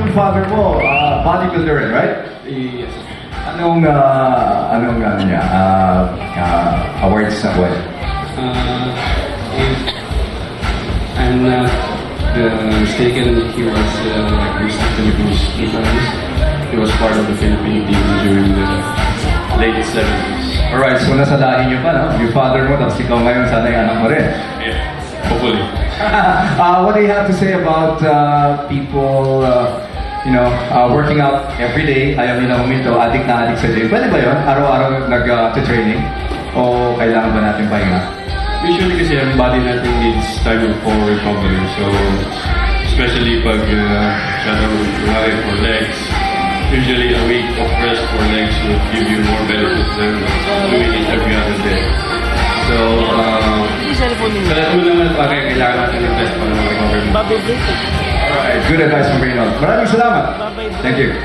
yung father mo, bodybuilder rin, right? Yes. Anong ano niya, awards na buwan? If I'm not mistaken, he was like Mr. Philippines 3 times. He was part of the Philippine team during the late 70s. Alright, so nasa lahi niyo pa, no? Yung father mo, tapos ikaw ngayon, sana yung anak mo rin. Yeah, hopefully. What do you have to say about people, working out every day, ayaw nila huminto, addict na addict sa gym? Pwede ba yun? Araw-araw nag-training? O kailangan ba natin pahinga? Usually kasi ang body natin needs time for recovery. So, especially pag kunwari for legs, usually a week of rest for legs will give you more benefits than doing it every other day. So, sa lahat mo naman bagay, kailangan natin ng best para ma-recover mo. Alright, good advice from Reynold. Maraming salamat. Thank you.